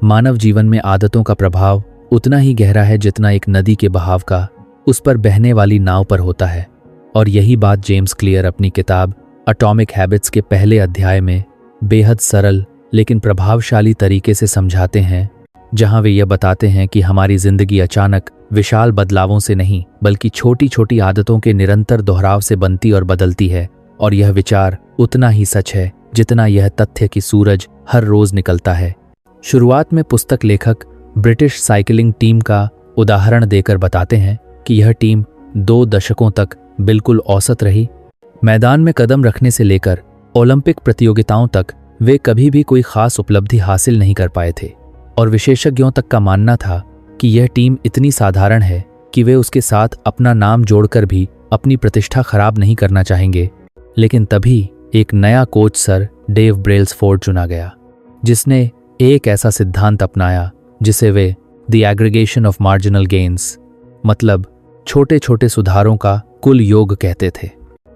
मानव जीवन में आदतों का प्रभाव उतना ही गहरा है जितना एक नदी के बहाव का उस पर बहने वाली नाव पर होता है। और यही बात जेम्स क्लियर अपनी किताब एटॉमिक हैबिट्स के पहले अध्याय में बेहद सरल लेकिन प्रभावशाली तरीके से समझाते हैं, जहां वे यह बताते हैं कि हमारी जिंदगी अचानक विशाल बदलावों से नहीं बल्कि छोटी छोटी आदतों के निरंतर दोहराव से बनती और बदलती है। और यह विचार उतना ही सच है जितना यह तथ्य कि सूरज हर रोज निकलता है। शुरुआत में पुस्तक लेखक ब्रिटिश साइकिलिंग टीम का उदाहरण देकर बताते हैं कि यह टीम 2 दशकों तक बिल्कुल औसत रही। मैदान में कदम रखने से लेकर ओलंपिक प्रतियोगिताओं तक वे कभी भी कोई खास उपलब्धि हासिल नहीं कर पाए थे और विशेषज्ञों तक का मानना था कि यह टीम इतनी साधारण है कि वे उसके साथ अपना नाम जोड़कर भी अपनी प्रतिष्ठा खराब नहीं करना चाहेंगे। लेकिन तभी एक नया कोच सर डेव ब्रेल्सफोर्ड चुना गया, जिसने एक ऐसा सिद्धांत अपनाया जिसे way the aggregation of marginal gains मतलब छोटे छोटे सुधारों का कुल योग कहते थे।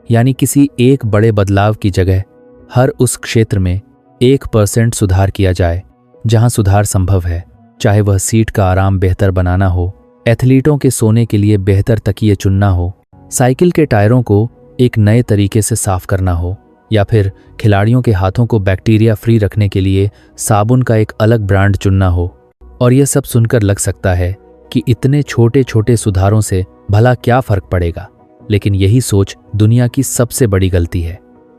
यानी किसी एक बड़े बदलाव की जगह हर उस क्षेत्र में 1% सुधार किया जाए जहां सुधार संभव है, चाहे वह सीट का आराम बेहतर बनाना हो, एथलीटों के सोने के लिए बेहतर तकिए चुनना हो, साइकिल के टायरों को एक नए तरीके से साफ करना हो, या फिर खिलाड़ियों के हाथों को बैक्टीरिया फ्री रखने के लिए साबुन का एक अलग ब्रांड चुनना हो। और यह सब सुनकर लग सकता है कि इतने छोटे छोटे सुधारों से भला क्या फर्क पड़ेगा, लेकिन यही सोच दुनिया की सबसे बड़ी गलती है।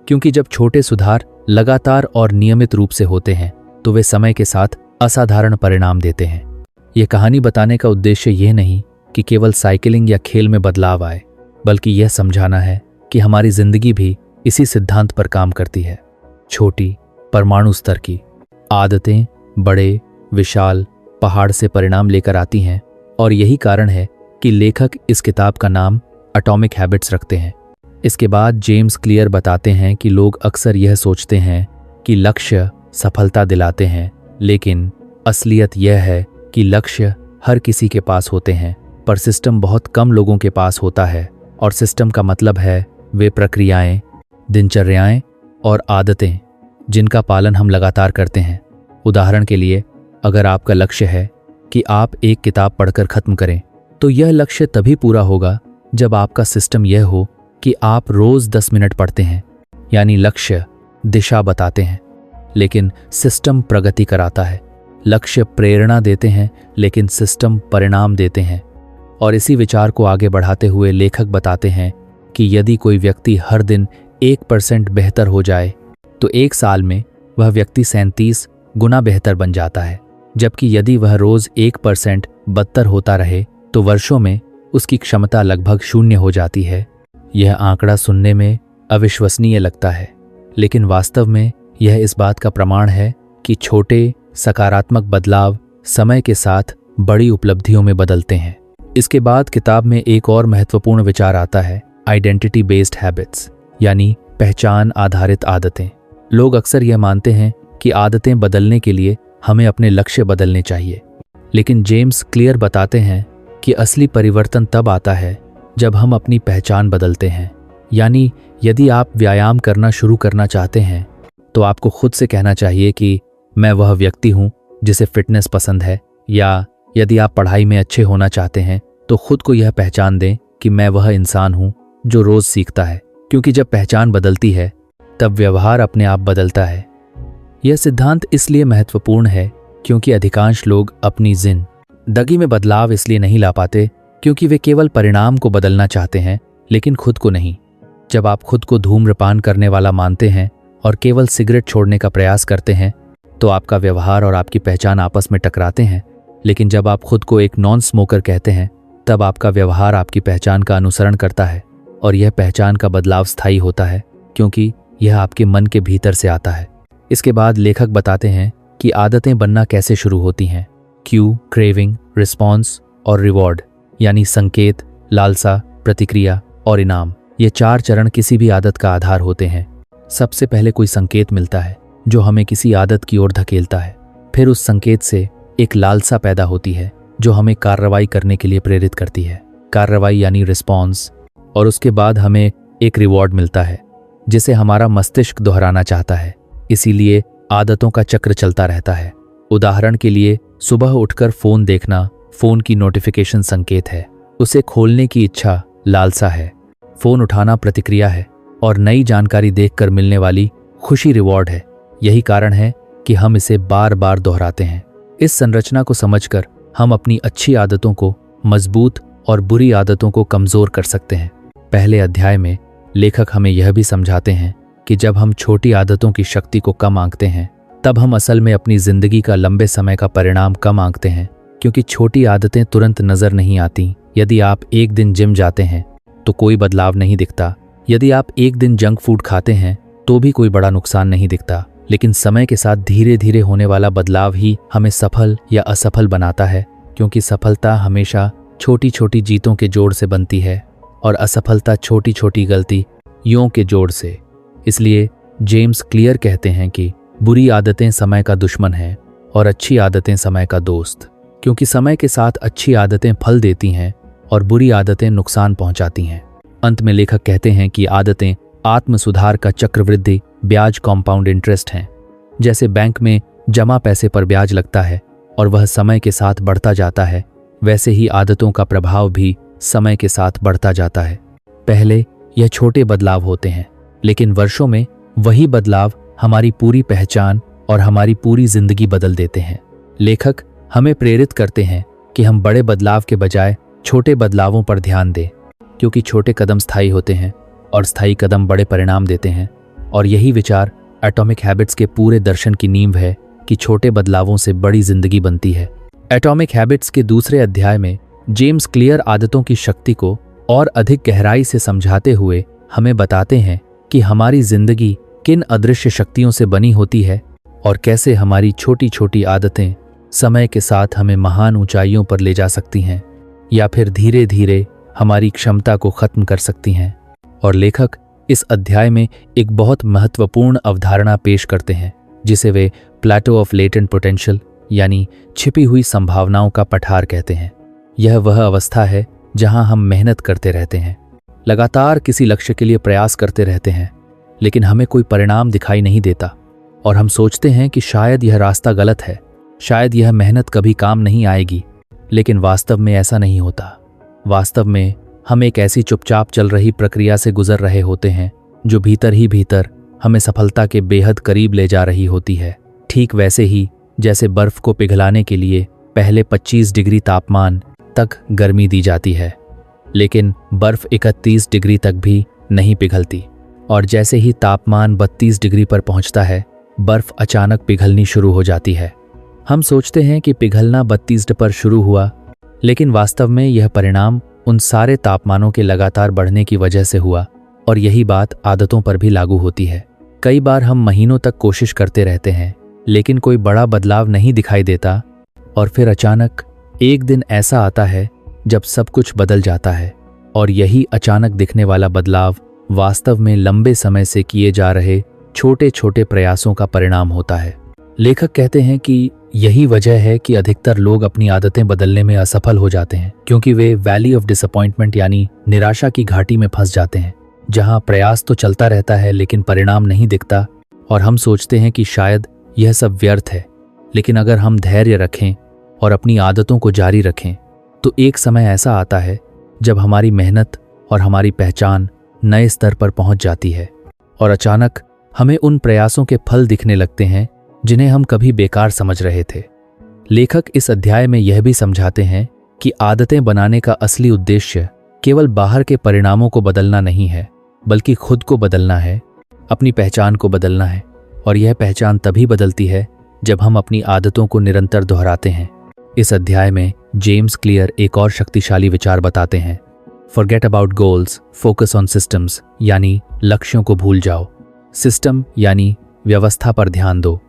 क्योंकि जब छोटे सुधार लगातार और नियमित रूप से होते हैं तो वे समय के साथ असाधारण परिणाम देते हैं। यह कहानी बताने का उद्देश्य यह नहीं कि केवल साइकिलिंग या खेल में बदलाव आए, बल्कि यह समझाना है कि हमारी जिंदगी भी इसी सिद्धांत पर काम करती है। छोटी परमाणु स्तर की आदतें बड़े विशाल पहाड़ से परिणाम लेकर आती हैं। और यही कारण है कि लेखक इस किताब का नाम एटॉमिक हैबिट्स रखते हैं। इसके बाद जेम्स क्लियर बताते हैं कि लोग अक्सर यह सोचते हैं कि लक्ष्य सफलता दिलाते हैं, लेकिन असलियत यह है कि लक्ष्य हर किसी के पास होते हैं, पर सिस्टम बहुत कम लोगों के पास होता है। और सिस्टम का मतलब है वे प्रक्रियाएं, दिनचर्याएं और आदतें जिनका पालन हम लगातार करते हैं। उदाहरण के लिए, अगर आपका लक्ष्य है कि आप एक किताब पढ़कर खत्म करें, तो यह लक्ष्य तभी पूरा होगा जब आपका सिस्टम यह हो कि आप रोज 10 मिनट पढ़ते हैं। यानी लक्ष्य दिशा बताते हैं, लेकिन सिस्टम प्रगति कराता है। लक्ष्य प्रेरणा देते हैं, लेकिन सिस्टम परिणाम देते हैं। और इसी विचार को आगे बढ़ाते हुए लेखक बताते हैं कि यदि कोई व्यक्ति हर दिन 1% बेहतर हो जाए तो 1 साल में वह व्यक्ति 37 गुना बेहतर बन जाता है, जबकि यदि वह रोज 1% बदतर होता रहे तो वर्षों में उसकी क्षमता लगभग 0 हो जाती है। यह आंकड़ा सुनने में अविश्वसनीय लगता है, लेकिन वास्तव में यह इस बात का प्रमाण है कि छोटे सकारात्मक बदलाव समय के साथ बड़ी उपलब्धियों में बदलते हैं। इसके बाद किताब में एक और महत्वपूर्ण विचार आता है, आइडेंटिटी बेस्ड हैबिट्स, यानी पहचान आधारित आदतें। लोग अक्सर यह मानते हैं कि आदतें बदलने के लिए हमें अपने लक्ष्य बदलने चाहिए, लेकिन जेम्स क्लियर बताते हैं कि असली परिवर्तन तब आता है जब हम अपनी पहचान बदलते हैं। यानी यदि आप व्यायाम करना शुरू करना चाहते हैं तो आपको खुद से कहना चाहिए कि मैं वह व्यक्ति हूं जिसे फिटनेस पसंद है, या यदि आप पढ़ाई में अच्छे होना चाहते हैं तो खुद को यह पहचान दें कि मैं वह इंसान हूं जो रोज सीखता है। क्योंकि जब पहचान बदलती है तब व्यवहार अपने आप बदलता है। यह सिद्धांत इसलिए महत्वपूर्ण है क्योंकि अधिकांश लोग अपनी जिंदगी में बदलाव इसलिए नहीं ला पाते क्योंकि वे केवल परिणाम को बदलना चाहते हैं, लेकिन खुद को नहीं। जब आप खुद को धूम्रपान करने वाला मानते हैं और केवल सिगरेट छोड़ने का प्रयास करते हैं तो आपका व्यवहार और आपकी पहचान आपस में टकराते हैं। लेकिन जब आप खुद को एक नॉन स्मोकर कहते हैं तब आपका व्यवहार आपकी पहचान का अनुसरण करता है, और यह पहचान का बदलाव स्थायी होता है क्योंकि यह आपके मन के भीतर से आता है। इसके बाद लेखक बताते हैं कि आदतें बनना कैसे शुरू होती हैं। क्यू, क्रेविंग, रिस्पॉन्स और रिवॉर्ड, यानी संकेत, लालसा, प्रतिक्रिया और इनाम। ये 4 चरण किसी भी आदत का आधार होते हैं। सबसे पहले कोई संकेत मिलता है जो हमें किसी आदत की ओर धकेलता है। फिर उस संकेत से एक लालसा पैदा होती है जो हमें कार्रवाई करने के लिए प्रेरित करती है, कार्रवाई यानी रिस्पॉन्स। और उसके बाद हमें एक रिवॉर्ड मिलता है जिसे हमारा मस्तिष्क दोहराना चाहता है। इसीलिए आदतों का चक्र चलता रहता है। उदाहरण के लिए सुबह उठकर फोन देखना फोन की नोटिफिकेशन संकेत है, उसे खोलने की इच्छा लालसा है, फोन उठाना प्रतिक्रिया है और नई जानकारी देखकर मिलने वाली खुशी रिवॉर्ड है। यही कारण है कि हम इसे बार बार दोहराते हैं। इस संरचना को समझकर हम अपनी अच्छी आदतों को मजबूत और बुरी आदतों को कमजोर कर सकते हैं। पहले अध्याय में लेखक हमें यह भी समझाते हैं कि जब हम छोटी आदतों की शक्ति को कम आंकते हैं तब हम असल में अपनी जिंदगी का लंबे समय का परिणाम कम आंकते हैं, क्योंकि छोटी आदतें तुरंत नजर नहीं आती। यदि आप एक दिन जिम जाते हैं तो कोई बदलाव नहीं दिखता, यदि आप एक दिन जंक फूड खाते हैं तो भी कोई बड़ा नुकसान नहीं दिखता, लेकिन समय के साथ धीरे धीरे होने वाला बदलाव ही हमें सफल या असफल बनाता है, क्योंकि सफलता हमेशा छोटी छोटी जीतों के जोड़ से बनती है और असफलता छोटी छोटी गलतियों के जोड़ से। इसलिए जेम्स क्लियर कहते हैं कि बुरी आदतें समय का दुश्मन है और अच्छी आदतें समय का दोस्त, क्योंकि समय के साथ अच्छी आदतें फल देती हैं और बुरी आदतें नुकसान पहुंचाती हैं। अंत में लेखक कहते हैं कि आदतें आत्म सुधार का चक्रवृद्धि ब्याज कॉम्पाउंड इंटरेस्ट हैं। जैसे बैंक में जमा पैसे पर ब्याज लगता है और वह समय के साथ बढ़ता जाता है, वैसे ही आदतों का प्रभाव भी समय के साथ बढ़ता जाता है। पहले यह छोटे बदलाव होते हैं, लेकिन वर्षों में वही बदलाव हमारी पूरी पहचान और हमारी पूरी जिंदगी बदल देते हैं। लेखक हमें प्रेरित करते हैं कि हम बड़े बदलाव के बजाय छोटे बदलावों पर ध्यान दें, क्योंकि छोटे कदम स्थायी होते हैं और स्थायी कदम बड़े परिणाम देते हैं। और यही विचार एटॉमिक हैबिट्स के पूरे दर्शन की नींव है कि छोटे बदलावों से बड़ी जिंदगी बनती है। एटॉमिक हैबिट्स के दूसरे अध्याय में जेम्स क्लियर आदतों की शक्ति को और अधिक गहराई से समझाते हुए हमें बताते हैं कि हमारी जिंदगी किन अदृश्य शक्तियों से बनी होती है और कैसे हमारी छोटी छोटी आदतें समय के साथ हमें महान ऊंचाइयों पर ले जा सकती हैं या फिर धीरे धीरे हमारी क्षमता को खत्म कर सकती हैं। और लेखक इस अध्याय में एक बहुत महत्वपूर्ण अवधारणा पेश करते हैं, जिसे वे प्लेटो ऑफ लेटेंट पोटेंशियल यानी छिपी हुई संभावनाओं का पठार कहते हैं। यह वह अवस्था है जहां हम मेहनत करते रहते हैं, लगातार किसी लक्ष्य के लिए प्रयास करते रहते हैं, लेकिन हमें कोई परिणाम दिखाई नहीं देता और हम सोचते हैं कि शायद यह रास्ता गलत है, शायद यह मेहनत कभी काम नहीं आएगी। लेकिन वास्तव में ऐसा नहीं होता। वास्तव में हम एक ऐसी चुपचाप चल रही प्रक्रिया से गुजर रहे होते हैं जो भीतर ही भीतर हमें सफलता के बेहद करीब ले जा रही होती है। ठीक वैसे ही जैसे बर्फ को पिघलाने के लिए पहले 25 डिग्री तापमान तक गर्मी दी जाती है, लेकिन बर्फ 31 डिग्री तक भी नहीं पिघलती, और जैसे ही तापमान 32 डिग्री पर पहुंचता है बर्फ अचानक पिघलनी शुरू हो जाती है। हम सोचते हैं कि पिघलना 32 पर शुरू हुआ, लेकिन वास्तव में यह परिणाम उन सारे तापमानों के लगातार बढ़ने की वजह से हुआ। और यही बात आदतों पर भी लागू होती है। कई बार हम महीनों तक कोशिश करते रहते हैं, लेकिन कोई बड़ा बदलाव नहीं दिखाई देता, और फिर अचानक एक दिन ऐसा आता है जब सब कुछ बदल जाता है। और यही अचानक दिखने वाला बदलाव वास्तव में लंबे समय से किए जा रहे छोटे छोटे प्रयासों का परिणाम होता है। लेखक कहते हैं कि यही वजह है कि अधिकतर लोग अपनी आदतें बदलने में असफल हो जाते हैं, क्योंकि वे वैली ऑफ डिसअपॉइंटमेंट यानी निराशा की घाटी में फंस जाते हैं, जहां प्रयास तो चलता रहता है लेकिन परिणाम नहीं दिखता, और हम सोचते हैं कि शायद यह सब व्यर्थ है। लेकिन अगर हम धैर्य रखें और अपनी आदतों को जारी रखें तो एक समय ऐसा आता है जब हमारी मेहनत और हमारी पहचान नए स्तर पर पहुंच जाती है, और अचानक हमें उन प्रयासों के फल दिखने लगते हैं जिन्हें हम कभी बेकार समझ रहे थे। लेखक इस अध्याय में यह भी समझाते हैं कि आदतें बनाने का असली उद्देश्य केवल बाहर के परिणामों को बदलना नहीं है, बल्कि खुद को बदलना है, अपनी पहचान को बदलना है। और यह पहचान तभी बदलती है जब हम अपनी आदतों को निरंतर दोहराते हैं। इस अध्याय में जेम्स क्लियर एक और शक्तिशाली विचार बताते हैं। Forget about goals, focus on systems, यानी लक्ष्यों को भूल जाओ। सिस्टम यानी व्यवस्था पर ध्यान दो।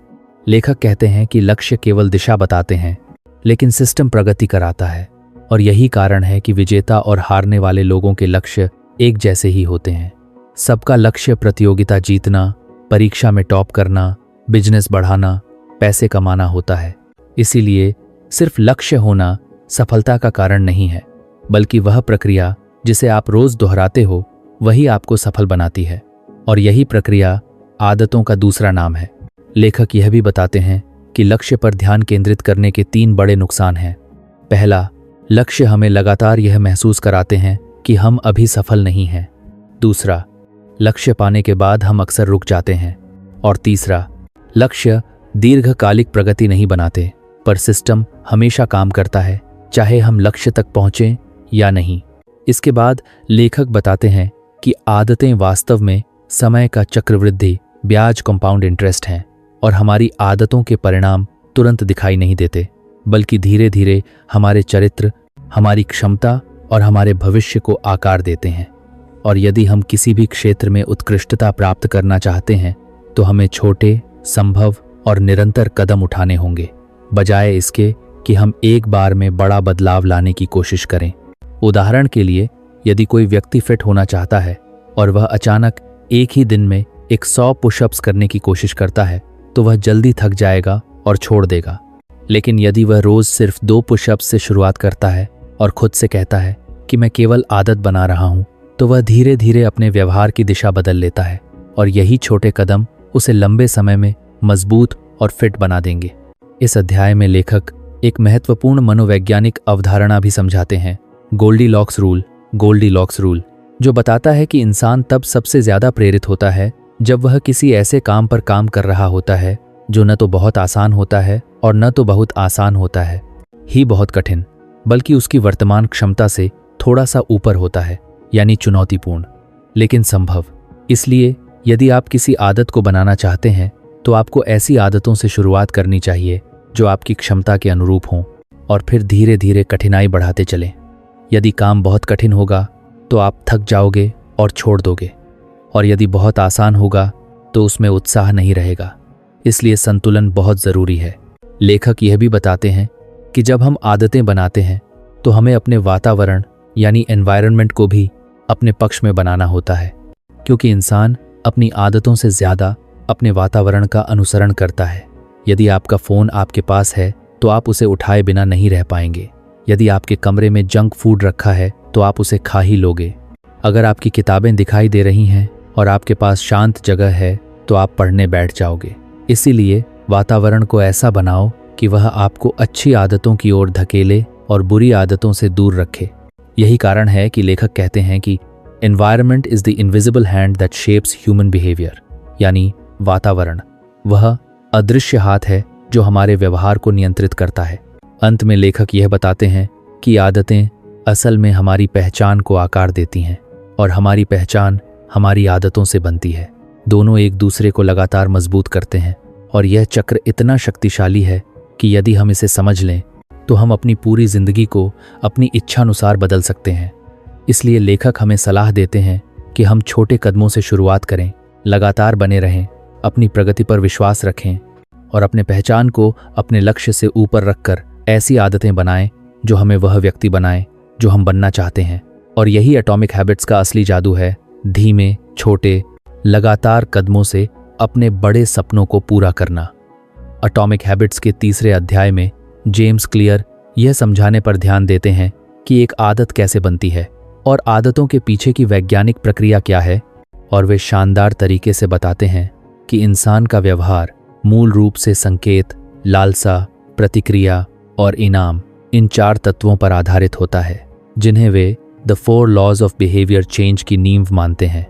लेखक कहते हैं कि लक्ष्य केवल दिशा बताते हैं, लेकिन सिस्टम प्रगति कराता है। और यही कारण है कि विजेता और हारने वाले लोगों के लक्ष्य एक जैसे ही होते हैं। सबका लक्ष्य प्रतियोगिता जीतना, परीक्षा में टॉप करना, बिजनेस बढ़ाना, पैसे कमाना होता है। इसीलिए सिर्फ लक्ष्य होना सफलता का कारण नहीं है, बल्कि वह प्रक्रिया जिसे आप रोज दोहराते हो वही आपको सफल बनाती है। और यही प्रक्रिया आदतों का दूसरा नाम है। लेखक यह भी बताते हैं कि लक्ष्य पर ध्यान केंद्रित करने के 3 बड़े नुकसान हैं। पहला, लक्ष्य हमें लगातार यह महसूस कराते हैं कि हम अभी सफल नहीं हैं। दूसरा, लक्ष्य पाने के बाद हम अक्सर रुक जाते हैं। और तीसरा, लक्ष्य दीर्घकालिक प्रगति नहीं बनाते, पर सिस्टम हमेशा काम करता है, चाहे हम लक्ष्य तक पहुंचें या नहीं। इसके बाद लेखक बताते हैं कि आदतें वास्तव में समय का चक्रवृद्धि ब्याज कंपाउंड इंटरेस्ट हैं और हमारी आदतों के परिणाम तुरंत दिखाई नहीं देते, बल्कि धीरे धीरे हमारे चरित्र, हमारी क्षमता और हमारे भविष्य को आकार देते हैं। और यदि हम किसी भी क्षेत्र में उत्कृष्टता प्राप्त करना चाहते हैं तो हमें छोटे, संभव और निरंतर कदम उठाने होंगे, बजाय इसके कि हम एक बार में बड़ा बदलाव लाने की कोशिश करें। उदाहरण के लिए, यदि कोई व्यक्ति फिट होना चाहता है और वह अचानक एक ही दिन में 100 पुशअप्स करने की कोशिश करता है तो वह जल्दी थक जाएगा और छोड़ देगा। लेकिन यदि वह रोज सिर्फ 2 पुशअप्स से शुरुआत करता है और खुद से कहता है कि मैं केवल आदत बना रहा हूं, तो वह धीरे धीरे अपने व्यवहार की दिशा बदल लेता है और यही छोटे कदम उसे लंबे समय में मजबूत और फिट बना देंगे। इस अध्याय में लेखक एक महत्वपूर्ण मनोवैज्ञानिक अवधारणा भी समझाते हैं, गोल्डीलॉक्स रूल, जो बताता है कि इंसान तब सबसे ज्यादा प्रेरित होता है जब वह किसी ऐसे काम पर काम कर रहा होता है जो न तो बहुत आसान होता है और न तो बहुत आसान होता है ही बहुत कठिन, बल्कि उसकी वर्तमान क्षमता से थोड़ा सा ऊपर होता है, यानी चुनौतीपूर्ण लेकिन संभव। इसलिए यदि आप किसी आदत को बनाना चाहते हैं तो आपको ऐसी आदतों से शुरुआत करनी चाहिए जो आपकी क्षमता के अनुरूप हों और फिर धीरे धीरे कठिनाई बढ़ाते चलें। यदि काम बहुत कठिन होगा तो आप थक जाओगे और छोड़ दोगे, और यदि बहुत आसान होगा तो उसमें उत्साह नहीं रहेगा। इसलिए संतुलन बहुत ज़रूरी है। लेखक यह भी बताते हैं कि जब हम आदतें बनाते हैं तो हमें अपने वातावरण यानी एनवायरनमेंट को भी अपने पक्ष में बनाना होता है, क्योंकि इंसान अपनी आदतों से ज़्यादा अपने वातावरण का अनुसरण करता है। यदि आपका फ़ोन आपके पास है तो आप उसे उठाए बिना नहीं रह पाएंगे। यदि आपके कमरे में जंक फूड रखा है तो आप उसे खा ही लोगे। अगर आपकी किताबें दिखाई दे रही हैं और आपके पास शांत जगह है तो आप पढ़ने बैठ जाओगे। इसीलिए वातावरण को ऐसा बनाओ कि वह आपको अच्छी आदतों की ओर धकेले और बुरी आदतों से दूर रखे। यही कारण है कि लेखक कहते हैं कि environment is the invisible hand that shapes human behaviour, यानी वातावरण वह अदृश्य हाथ है जो हमारे व्यवहार को नियंत्रित करता है। अंत में लेखक यह बताते हैं कि आदतें असल में हमारी पहचान को आकार देती हैं और हमारी पहचान हमारी आदतों से बनती है। दोनों एक दूसरे को लगातार मजबूत करते हैं और यह चक्र इतना शक्तिशाली है कि यदि हम इसे समझ लें तो हम अपनी पूरी जिंदगी को अपनी इच्छानुसार बदल सकते हैं। इसलिए लेखक हमें सलाह देते हैं कि हम छोटे कदमों से शुरुआत करें, लगातार बने रहें, अपनी प्रगति पर विश्वास रखें और अपने पहचान को अपने लक्ष्य से ऊपर रखकर ऐसी आदतें बनाएं जो हमें वह व्यक्ति बनाएं जो हम बनना चाहते हैं। और यही एटॉमिक हैबिट्स का असली जादू है, धीमे, छोटे, लगातार कदमों से अपने बड़े सपनों को पूरा करना। एटॉमिक हैबिट्स के 3रे अध्याय में जेम्स क्लियर यह समझाने पर ध्यान देते हैं कि एक आदत कैसे बनती है और आदतों के पीछे की वैज्ञानिक प्रक्रिया क्या है, और वे शानदार तरीके से बताते हैं कि इंसान का व्यवहार मूल रूप से संकेत, लालसा, प्रतिक्रिया और इनाम, इन 4 तत्वों पर आधारित होता है जिन्हें वे the 4 laws of behaviour change की नींव मानते हैं।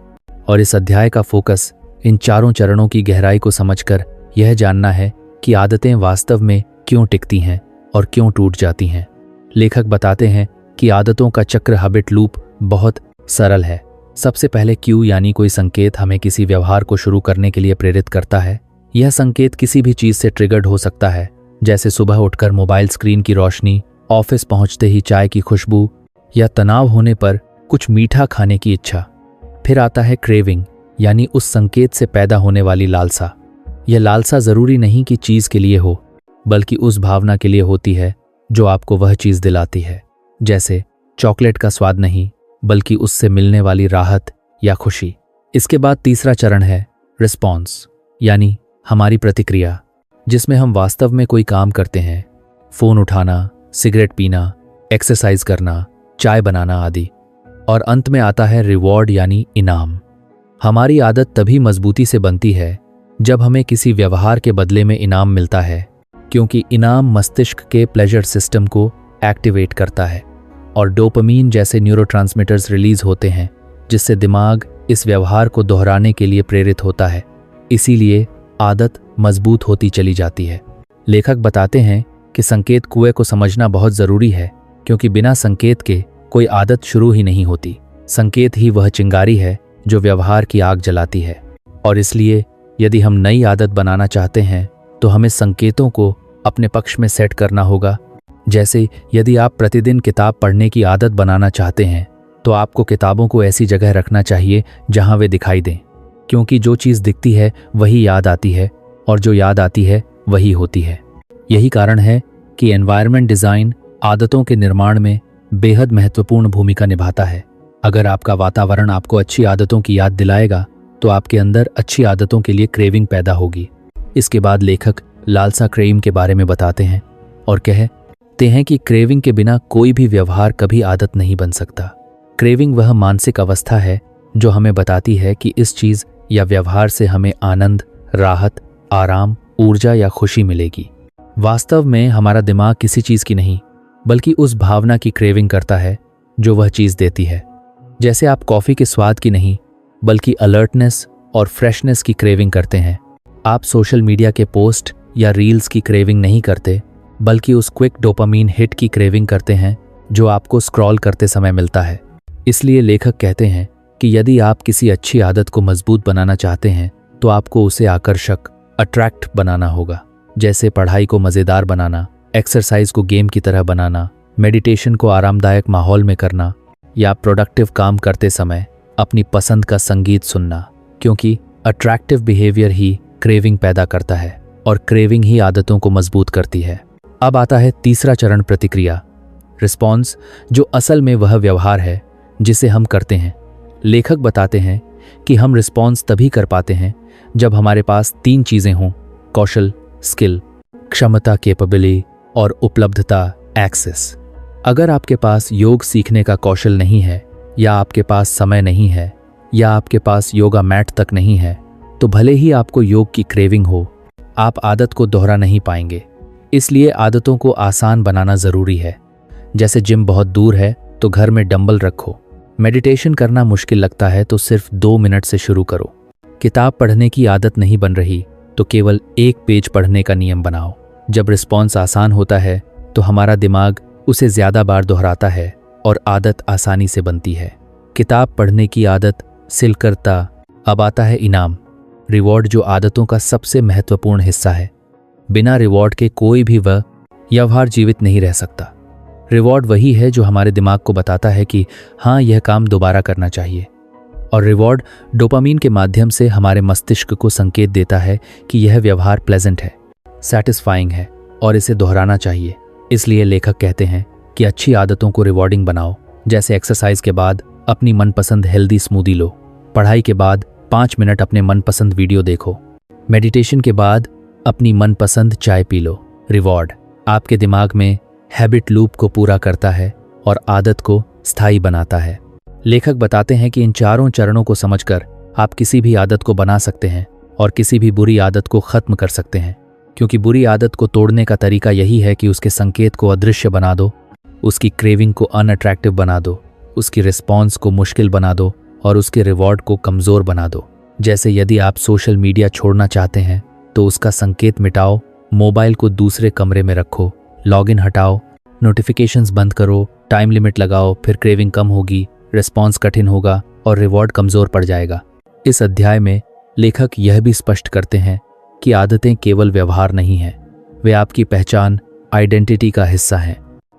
और इस अध्याय का फोकस इन 4 चरणों की गहराई को समझकर यह जानना है कि आदतें वास्तव में क्यों टिकती हैं और क्यों टूट जाती हैं। लेखक बताते हैं कि आदतों का चक्र हैबिट लूप बहुत सरल है। सबसे पहले क्यू यानी कोई संकेत हमें किसी व्यवहार को शुरू करने के लिए प्रेरित करता है। यह संकेत किसी भी चीज से ट्रिगर्ड हो सकता है, जैसे सुबह उठकर मोबाइल स्क्रीन की रोशनी, ऑफिस पहुंचते ही चाय की खुशबू या तनाव होने पर कुछ मीठा खाने की इच्छा। फिर आता है क्रेविंग यानी उस संकेत से पैदा होने वाली लालसा। यह लालसा जरूरी नहीं कि चीज के लिए हो, बल्कि उस भावना के लिए होती है जो आपको वह चीज दिलाती है, जैसे चॉकलेट का स्वाद नहीं बल्कि उससे मिलने वाली राहत या खुशी। इसके बाद तीसरा चरण है रिस्पॉन्स यानी हमारी प्रतिक्रिया, जिसमें हम वास्तव में कोई काम करते हैं, फोन उठाना, सिगरेट पीना, एक्सरसाइज करना, चाय बनाना आदि। और अंत में आता है रिवॉर्ड यानी इनाम। हमारी आदत तभी मजबूती से बनती है जब हमें किसी व्यवहार के बदले में इनाम मिलता है, क्योंकि इनाम मस्तिष्क के प्लेजर सिस्टम को एक्टिवेट करता है और डोपामीन जैसे न्यूरोट्रांसमीटर्स रिलीज होते हैं, जिससे दिमाग इस व्यवहार को दोहराने के लिए प्रेरित होता है। इसीलिए आदत मजबूत होती चली जाती है। लेखक बताते हैं कि संकेत कुएं को समझना बहुत ज़रूरी है, क्योंकि बिना संकेत के कोई आदत शुरू ही नहीं होती। संकेत ही वह चिंगारी है जो व्यवहार की आग जलाती है। और इसलिए यदि हम नई आदत बनाना चाहते हैं तो हमें संकेतों को अपने पक्ष में सेट करना होगा। जैसे यदि आप प्रतिदिन किताब पढ़ने की आदत बनाना चाहते हैं तो आपको किताबों को ऐसी जगह रखना चाहिए जहां वे दिखाई दें, क्योंकि जो चीज़ दिखती है वही याद आती है और जो याद आती है वही होती है। यही कारण है कि एनवायरनमेंट डिज़ाइन आदतों के निर्माण में बेहद महत्वपूर्ण भूमिका निभाता है। अगर आपका वातावरण आपको अच्छी आदतों की याद दिलाएगा तो आपके अंदर अच्छी आदतों के लिए क्रेविंग पैदा होगी। इसके बाद लेखक लालसा क्रेविंग के बारे में बताते हैं और कहते हैं कि क्रेविंग के बिना कोई भी व्यवहार कभी आदत नहीं बन सकता। क्रेविंग वह मानसिक अवस्था है जो हमें बताती है कि इस चीज़ या व्यवहार से हमें आनंद, राहत, आराम, ऊर्जा या खुशी मिलेगी। वास्तव में हमारा दिमाग किसी चीज़ की नहीं बल्कि उस भावना की क्रेविंग करता है जो वह चीज़ देती है। जैसे आप कॉफ़ी के स्वाद की नहीं बल्कि अलर्टनेस और फ्रेशनेस की क्रेविंग करते हैं। आप सोशल मीडिया के पोस्ट या रील्स की क्रेविंग नहीं करते बल्कि उस क्विक डोपामीन हिट की क्रेविंग करते हैं जो आपको स्क्रॉल करते समय मिलता है। इसलिए लेखक कहते हैं कि यदि आप किसी अच्छी आदत को मजबूत बनाना चाहते हैं तो आपको उसे आकर्षक, अट्रैक्ट बनाना होगा। जैसे पढ़ाई को मज़ेदार बनाना, एक्सरसाइज को गेम की तरह बनाना, मेडिटेशन को आरामदायक माहौल में करना या प्रोडक्टिव काम करते समय अपनी पसंद का संगीत सुनना, क्योंकि अट्रैक्टिव बिहेवियर ही क्रेविंग पैदा करता है और क्रेविंग ही आदतों को मजबूत करती है। अब आता है तीसरा चरण, प्रतिक्रिया, रिस्पॉन्स, जो असल में वह व्यवहार है जिसे हम करते हैं। लेखक बताते हैं कि हम रिस्पॉन्स तभी कर पाते हैं जब हमारे पास 3 चीज़ें हों: कौशल, स्किल, क्षमता, कैपेबिलिटी, और उपलब्धता, एक्सेस। अगर आपके पास योग सीखने का कौशल नहीं है, या आपके पास समय नहीं है, या आपके पास योगा मैट तक नहीं है, तो भले ही आपको योग की क्रेविंग हो, आप आदत को दोहरा नहीं पाएंगे। इसलिए आदतों को आसान बनाना ज़रूरी है। जैसे जिम बहुत दूर है तो घर में डंबल रखो। मेडिटेशन करना मुश्किल लगता है तो सिर्फ 2 मिनट से शुरू करो। किताब पढ़ने की आदत नहीं बन रही तो केवल 1 पेज पढ़ने का नियम बनाओ। जब रिस्पॉन्स आसान होता है तो हमारा दिमाग उसे ज़्यादा बार दोहराता है और आदत आसानी से बनती है। किताब पढ़ने की आदत सिलकरता। अब आता है इनाम, रिवॉर्ड, जो आदतों का सबसे महत्वपूर्ण हिस्सा है। बिना रिवॉर्ड के कोई भी वह व्यवहार जीवित नहीं रह सकता। रिवॉर्ड वही है जो हमारे दिमाग को बताता है कि हाँ, यह काम दोबारा करना चाहिए। और रिवॉर्ड डोपामीन के माध्यम से हमारे मस्तिष्क को संकेत देता है कि यह व्यवहार प्लेजेंट है, सैटिस्फाइंग है और इसे दोहराना चाहिए। इसलिए लेखक कहते हैं कि अच्छी आदतों को रिवॉर्डिंग बनाओ। जैसे एक्सरसाइज के बाद अपनी मनपसंद हेल्दी स्मूदी लो, पढ़ाई के बाद 5 मिनट अपने मनपसंद वीडियो देखो, मेडिटेशन के बाद अपनी मनपसंद चाय पी लो। रिवॉर्ड आपके दिमाग में हैबिट लूप को पूरा करता है और आदत को स्थायी बनाता है। लेखक बताते हैं कि इन 4 चरणों को समझकर आप किसी भी आदत को बना सकते हैं और किसी भी बुरी आदत को खत्म कर सकते हैं, क्योंकि बुरी आदत को तोड़ने का तरीका यही है कि उसके संकेत को अदृश्य बना दो, उसकी क्रेविंग को अनअट्रैक्टिव बना दो, उसकी रिस्पॉन्स को मुश्किल बना दो और उसके रिवॉर्ड को कमज़ोर बना दो। जैसे यदि आप सोशल मीडिया छोड़ना चाहते हैं तो उसका संकेत मिटाओ, मोबाइल को दूसरे कमरे में रखो, लॉगिन हटाओ, नोटिफिकेशंस बंद करो, टाइम लिमिट लगाओ, फिर क्रेविंग कम होगी, रिस्पॉन्स कठिन होगा और रिवॉर्ड कमज़ोर पड़ जाएगा। इस अध्याय में लेखक यह भी स्पष्ट करते हैं कि आदतें केवल व्यवहार नहीं हैं, वे आपकी पहचान, आइडेंटिटी का हिस्सा हैं।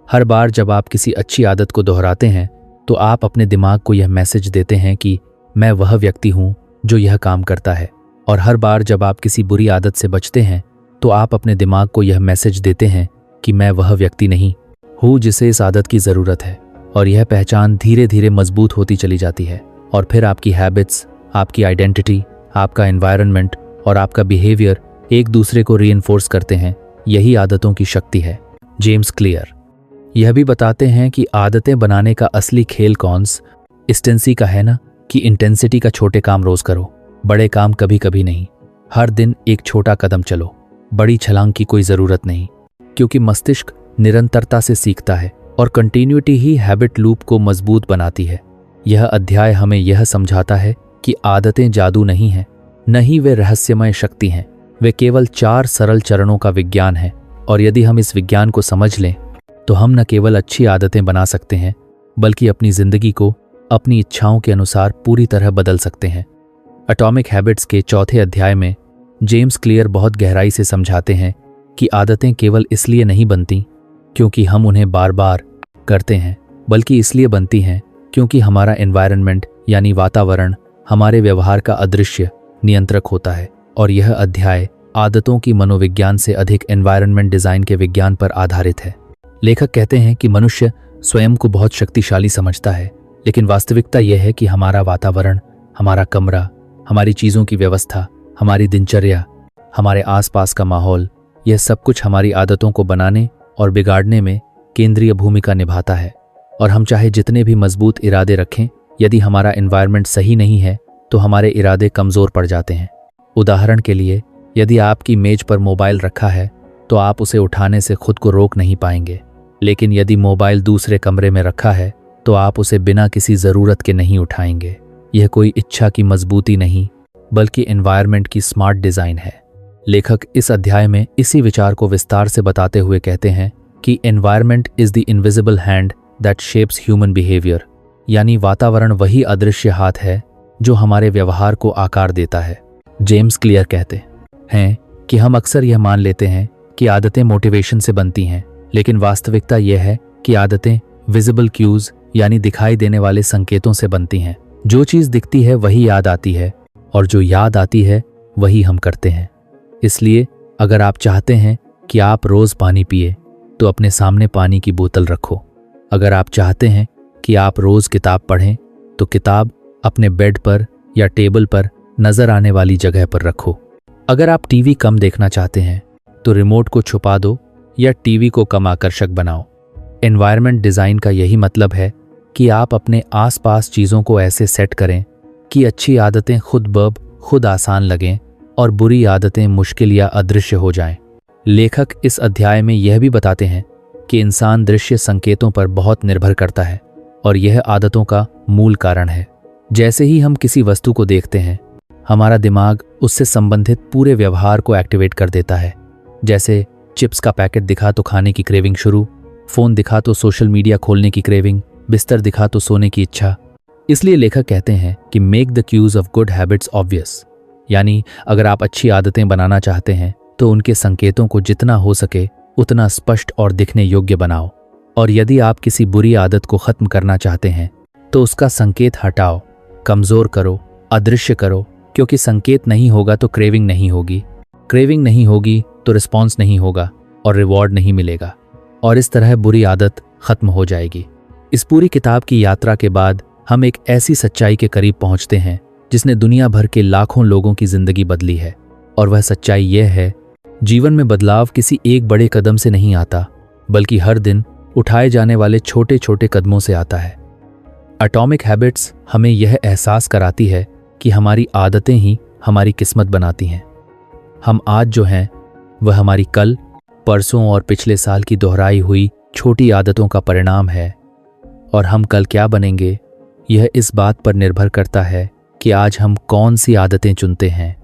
हर बार जब आप किसी अच्छी आदत को दोहराते हैं तो आप अपने दिमाग को यह मैसेज देते हैं कि मैं वह व्यक्ति हूँ जो यह काम करता है। और हर बार जब आप किसी बुरी आदत से बचते हैं तो आप अपने दिमाग को यह मैसेज देते हैं कि मैं वह व्यक्ति नहीं हूँ जिसे इस आदत की ज़रूरत है। और यह पहचान धीरे धीरे मजबूत होती चली जाती है और फिर आपकी हैबिट्स, आपकी आइडेंटिटी, आपका एनवायरनमेंट और आपका बिहेवियर एक दूसरे को रीइंफोर्स करते हैं। यही आदतों की शक्ति है। जेम्स क्लियर यह भी बताते हैं कि आदतें बनाने का असली खेल कंसिस्टेंसी का है ना, कि इंटेंसिटी का छोटे काम रोज करो, बड़े काम कभी कभी नहीं। हर दिन एक छोटा कदम चलो। बड़ी छलांग की कोई ज़रूरत नहीं, क्योंकि मस्तिष्क निरंतरता से सीखता है और कंटिन्यूटी ही हैबिट लूप को मजबूत बनाती है। यह अध्याय हमें यह समझाता है कि आदतें जादू नहीं हैं, न ही वे रहस्यमय शक्ति हैं। वे केवल 4 सरल चरणों का विज्ञान है, और यदि हम इस विज्ञान को समझ लें तो हम न केवल अच्छी आदतें बना सकते हैं, बल्कि अपनी जिंदगी को अपनी इच्छाओं के अनुसार पूरी तरह बदल सकते हैं। एटॉमिक हैबिट्स के 4थे अध्याय में जेम्स क्लियर बहुत गहराई से समझाते हैं कि आदतें केवल इसलिए नहीं बनती क्योंकि हम उन्हें बार बार करते हैं, बल्कि इसलिए बनती हैं क्योंकि हमारा एनवायरनमेंट यानी वातावरण हमारे व्यवहार का अदृश्य नियंत्रक होता है। और यह अध्याय आदतों की मनोविज्ञान से अधिक एनवायरनमेंट डिजाइन के विज्ञान पर आधारित है। लेखक कहते हैं कि मनुष्य स्वयं को बहुत शक्तिशाली समझता है, लेकिन वास्तविकता यह है कि हमारा वातावरण, हमारा कमरा, हमारी चीज़ों की व्यवस्था, हमारी दिनचर्या, हमारे आसपास का माहौल, यह सब कुछ हमारी आदतों को बनाने और बिगाड़ने में केंद्रीय भूमिका निभाता है। और हम चाहे जितने भी मजबूत इरादे रखें, यदि हमारा एनवायरनमेंट सही नहीं है तो हमारे इरादे कमज़ोर पड़ जाते हैं। उदाहरण के लिए, यदि आपकी मेज पर मोबाइल रखा है तो आप उसे उठाने से खुद को रोक नहीं पाएंगे, लेकिन यदि मोबाइल दूसरे कमरे में रखा है तो आप उसे बिना किसी ज़रूरत के नहीं उठाएंगे। यह कोई इच्छा की मजबूती नहीं, बल्कि एनवायरनमेंट की स्मार्ट डिज़ाइन है। लेखक इस अध्याय में इसी विचार को विस्तार से बताते हुए कहते हैं कि environment is the invisible hand that shapes human behaviour, यानी वातावरण वही अदृश्य हाथ है जो हमारे व्यवहार को आकार देता है। जेम्स क्लियर कहते हैं कि हम अक्सर यह मान लेते हैं कि आदतें मोटिवेशन से बनती हैं, लेकिन वास्तविकता यह है कि आदतें विजिबल क्यूज यानी दिखाई देने वाले संकेतों से बनती हैं। जो चीज़ दिखती है वही याद आती है, और जो याद आती है वही हम करते हैं। इसलिए अगर आप चाहते हैं कि आप रोज़ पानी पिए तो अपने सामने पानी की बोतल रखो। अगर आप चाहते हैं कि आप रोज़ किताब पढ़ें तो किताब अपने बेड पर या टेबल पर नज़र आने वाली जगह पर रखो। अगर आप टीवी कम देखना चाहते हैं तो रिमोट को छुपा दो या टीवी को कम आकर्षक बनाओ। एनवायरनमेंट डिज़ाइन का यही मतलब है कि आप अपने आसपास चीज़ों को ऐसे सेट करें कि अच्छी आदतें खुद आसान लगें और बुरी आदतें मुश्किल या अदृश्य हो जाएं। लेखक इस अध्याय में यह भी बताते हैं कि इंसान दृश्य संकेतों पर बहुत निर्भर करता है, और यह आदतों का मूल कारण है। जैसे ही हम किसी वस्तु को देखते हैं, हमारा दिमाग उससे संबंधित पूरे व्यवहार को एक्टिवेट कर देता है। जैसे चिप्स का पैकेट दिखा तो खाने की क्रेविंग शुरू, फ़ोन दिखा तो सोशल मीडिया खोलने की क्रेविंग, बिस्तर दिखा तो सोने की इच्छा। इसलिए लेखक कहते हैं कि make the cues of good habits obvious, यानी अगर आप अच्छी आदतें बनाना चाहते हैं तो उनके संकेतों को जितना हो सके उतना स्पष्ट और दिखने योग्य बनाओ। और यदि आप किसी बुरी आदत को ख़त्म करना चाहते हैं तो उसका संकेत हटाओ, कमज़ोर करो, अदृश्य करो, क्योंकि संकेत नहीं होगा तो क्रेविंग नहीं होगी, क्रेविंग नहीं होगी तो रिस्पॉन्स नहीं होगा और रिवॉर्ड नहीं मिलेगा, और इस तरह बुरी आदत ख़त्म हो जाएगी। इस पूरी किताब की यात्रा के बाद हम एक ऐसी सच्चाई के करीब पहुंचते हैं जिसने दुनिया भर के लाखों लोगों की जिंदगी बदली है। और वह सच्चाई यह है, जीवन में बदलाव किसी एक बड़े कदम से नहीं आता, बल्कि हर दिन उठाए जाने वाले छोटे छोटे कदमों से आता है। एटॉमिक हैबिट्स हमें यह एहसास कराती है कि हमारी आदतें ही हमारी किस्मत बनाती हैं। हम आज जो हैं वह हमारी कल, परसों और पिछले साल की दोहराई हुई छोटी आदतों का परिणाम है, और हम कल क्या बनेंगे यह इस बात पर निर्भर करता है कि आज हम कौन सी आदतें चुनते हैं।